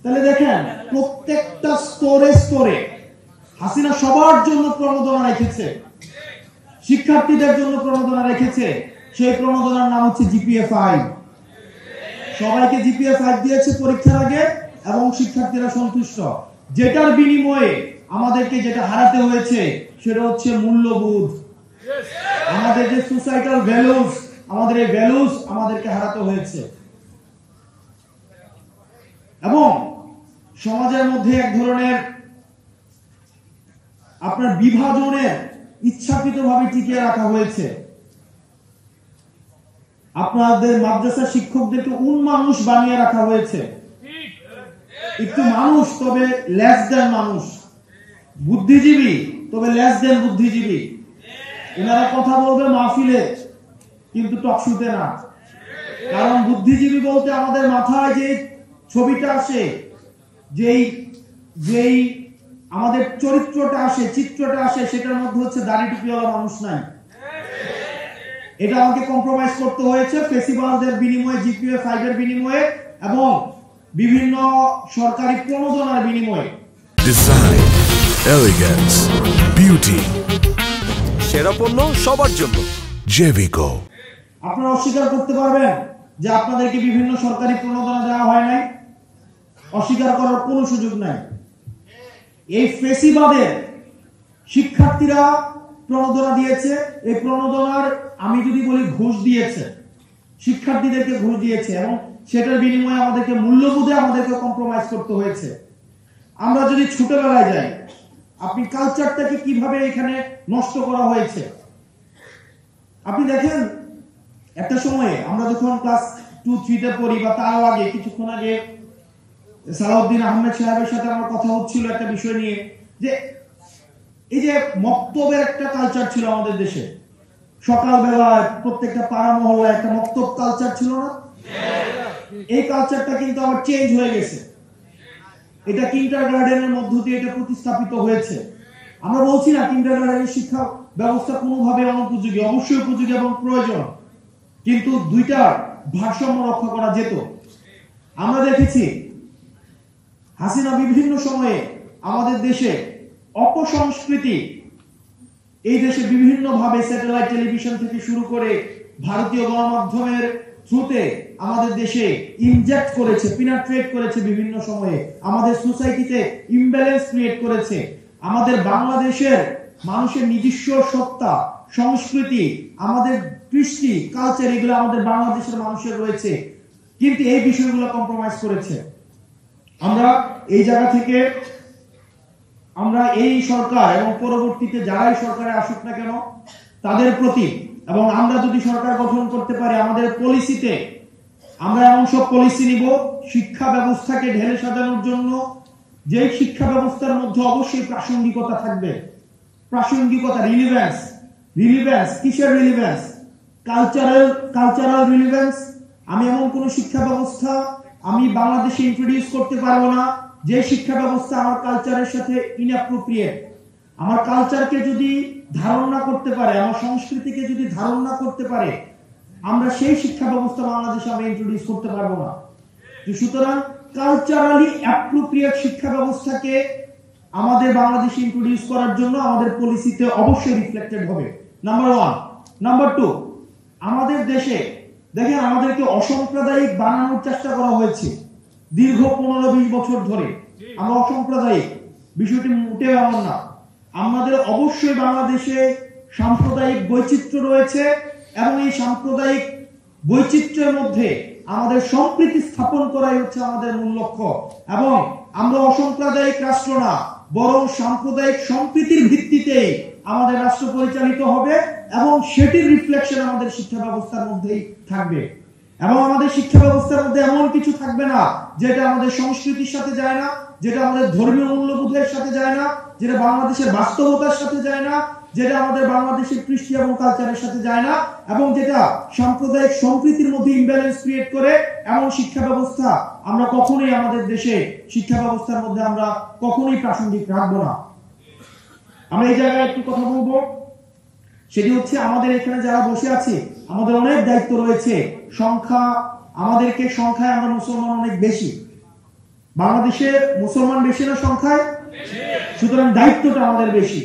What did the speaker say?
তাহলে দেখেন প্রত্যেকটা স্তরে স্তরে হাসিনা সবার জন্য প্রণোদনা রেখেছে, শিক্ষার্থীদের জন্য প্রণোদনা রেখেছে। সেই প্রণোদনার নাম হচ্ছে GPA-5। সবাইকে GPA-5 দিয়েছে পরীক্ষার আগে এবং শিক্ষার্থীরা সন্তুষ্ট। যেটার বিনিময়ে আমাদেরকে যেটা হারাতে হয়েছে সেটা হচ্ছে মূল্যবোধ। আমাদের যে সোসাইটাল ভ্যালুস, আমাদের এই ভ্যালুস আমাদেরকে হারাতে হয়েছে। এবং সমাজের মধ্যে এক ধরনের আপনার বিভাজনের ইচ্ছাকৃতভাবে টিকিয়ে রাখা হয়েছে। আপনাদের মাদ্রাসা শিক্ষকদেরকে উন্মানুষ বানিয়ে রাখা হয়েছে। একটু মানুষ তবে লেস দেন মানুষ, বুদ্ধিজীবী তবে লেস দেন বুদ্ধিজীবী। এনারা কথা বলবে মাহফিলে কিন্তু টকশুতে না। কারণ বুদ্ধিজীবী বলতে আমাদের মাথায় যে ছবিটা আসে, যেই আমাদের চরিত্রটা আসে, চিত্রটা আসে, সেটার মধ্যে হচ্ছে দাড়ি টুপিওয়ালা মানুষ নাই। এটা আমাকে কম্প্রোমাইজ করতে হয়েছে ফেসিবালদের বিনিময়ে, GPA-5 এর বিনিময়ে এবং বিভিন্ন সরকারি প্রণোদনার বিনিময়ে। ডিজাইন, এলিগেন্স, বিউটি, সেরা পণ্য সবার জন্য জেভিকো। আপনারা অস্বীকার করতে পারবেন যে আপনাদেরকে বিভিন্ন সরকারি প্রণোদনা দেওয়া হয় নাই? অস্বীকার করার কোনো সুযোগ নাই। এই ফেসিবাদের শিক্ষার্থীরা প্রণোদনা দিয়েছে। এই প্রণোদনার আমি যদি বলি ঘুষ দিয়েছে, শিক্ষার্থীদেরকে ঘুষ দিয়েছে এবং সেটার বিনিময়ে আমাদেরকে মূল্যবোধে আমাদেরকে কম্প্রোমাইজ করতে হয়েছে। আমরা যদি ছোটবেলায় যাই, আপনি কালচারটাকে কিভাবে এখানে নষ্ট করা হয়েছে আপনি দেখেন। একটা সময়ে আমরা যখন ক্লাস 2-3 পড়ি বা তারও আগে, কিছুক্ষণ আগে সালাউদ্দিন আহমেদ সাহেবের সাথে আমার কথা হচ্ছিল একটা বিষয় নিয়ে, যে এই যে মক্তবের একটা কালচার ছিল আমাদের দেশে। সকালবেলা প্রত্যেকটা পাড়া মহল্লায় একটা মক্তব কালচার ছিল না? এই কালচারটা কিন্তু আবার চেঞ্জ হয়ে গেছে। এটা কিন্ডারগার্টেনের মধ্য দিয়ে এটা প্রতিস্থাপিত হয়েছে। আমরা বলছি না কিন্ডারগার্টেনের শিক্ষা ব্যবস্থা কোনোভাবে অনুপযোগী, অবশ্যই উপযোগী এবং প্রয়োজন, কিন্তু দুইটার ভারসাম্য রক্ষা করা যেত। আমরা দেখেছি হাসিনা বিভিন্ন সময়ে আমাদের দেশে অপসংস্কৃতি, এই দেশে বিভিন্ন ভাবে স্যাটেলাইট টেলিভিশন থেকে শুরু করে ভারতীয় গণমাধ্যমের থ্রুতে আমাদের দেশে ইনজেক্ট করেছে, পিনাট্রেট করেছে। বিভিন্ন সময়ে আমাদের সোসাইটিতে ইমব্যালেন্স ক্রিয়েট করেছে। আমাদের বাংলাদেশের মানুষের নিজস্ব সত্তা, সংস্কৃতি, আমাদের কৃষ্টি, কালচার, এগুলো আমাদের বাংলাদেশের মানুষের রয়েছে, কিন্তু এই বিষয়গুলো কম্প্রোমাইজ করেছে। আমরা এই জায়গা থেকে আমরা এই সরকার এবং পরবর্তীতে যারাই সরকারে আসুক না কেন তাদের প্রতি, এবং আমরা যদি সরকার গঠন করতে পারি আমাদের পলিসিতে আমরা এমন সব পলিসি নিব শিক্ষা ব্যবস্থাকে ঢেলে সাজানোর জন্য, যে শিক্ষা ব্যবস্থার মধ্যে অবশ্যই প্রাসঙ্গিকতা থাকবে। প্রাসঙ্গিকতা, রিলিভেন্স, কিসের রিলিভেন্স? Cultural relevance. আমি এমন কোন শিক্ষা ব্যবস্থা আমি বাংলাদেশে ইন্ট্রোডিউস করতে পারবো না যে শিক্ষা ব্যবস্থা আমার কালচারের সাথে ইনঅ্যাপ্রোপ্রিয়েট। আমার কালচারকে যদি ধারণ না করতে পারে, আমার সংস্কৃতিকে যদি ধারণ না করতে পারে, আমরা সেই শিক্ষা ব্যবস্থা বাংলাদেশে আমরা ইন্ট্রোডিউস করতে পারবো না। সুতরাং কালচারালি অ্যাপ্রোপ্রিয়েট শিক্ষা ব্যবস্থাকে আমাদের বাংলাদেশে ইন্ট্রোডিউস করার জন্য আমাদের পলিসিতে অবশ্যই রিফ্লেক্টেড হবে, নাম্বার 1। নাম্বার 2, আমাদের দেশে দেখেন আমাদেরকে অসাম্প্রদায়িক বানানোর চেষ্টা করা হয়েছে দীর্ঘ 15-20 বছর ধরে। আমরা অসাম্প্রদায়িক, বিষয়টি মোটেও এমন না। আমাদের অবশ্যই বাংলাদেশে সাম্প্রদায়িক বৈচিত্র্য রয়েছে এবং এই সাম্প্রদায়িক বৈচিত্র্যের মধ্যে আমাদের সম্প্রীতি স্থাপন করাই হচ্ছে আমাদের মূল লক্ষ্য। এবং আমরা অসাম্প্রদায়িক রাষ্ট্র না, বরং সাম্প্রদায়িক সম্প্রীতির ভিত্তিতেই আমাদের রাষ্ট্র পরিচালিত হবে এবং সেটির রিফ্লেকশন আমাদের শিক্ষা ব্যবস্থার মধ্যেই থাকবে। এবং আমাদের শিক্ষা ব্যবস্থার মধ্যে এমন কিছু থাকবে না যেটা আমাদের সংস্কৃতির সাথে যায় না, যেটা আমাদের ধর্মীয় মূল্যবোধের সাথে যায় না, যেটা বাংলাদেশের বাস্তবতার সাথে যায় না, যেটা আমাদের বাংলাদেশের কৃষ্টি এবং কালচারের সাথে যায় না, এবং যেটা সাম্প্রদায়িক সম্প্রীতির মধ্যে ইমব্যালেন্স ক্রিয়েট করে। এমন শিক্ষা ব্যবস্থা আমরা কখনোই আমাদের দেশে শিক্ষা ব্যবস্থার মধ্যে আমরা কখনোই প্রাসঙ্গিক রাখবো না। আমরা এই জায়গায় একটু কথা বলবো, সেটি হচ্ছে আমাদের এখানে যারা বসে আছে আমাদের অনেক দায়িত্ব রয়েছে। আমাদেরকে সংখ্যায় আমরা মুসলমান অনেক বেশি, বাংলাদেশে মুসলমান বেশি না সংখ্যায়, সুতরাং দায়িত্বটা আমাদের বেশি।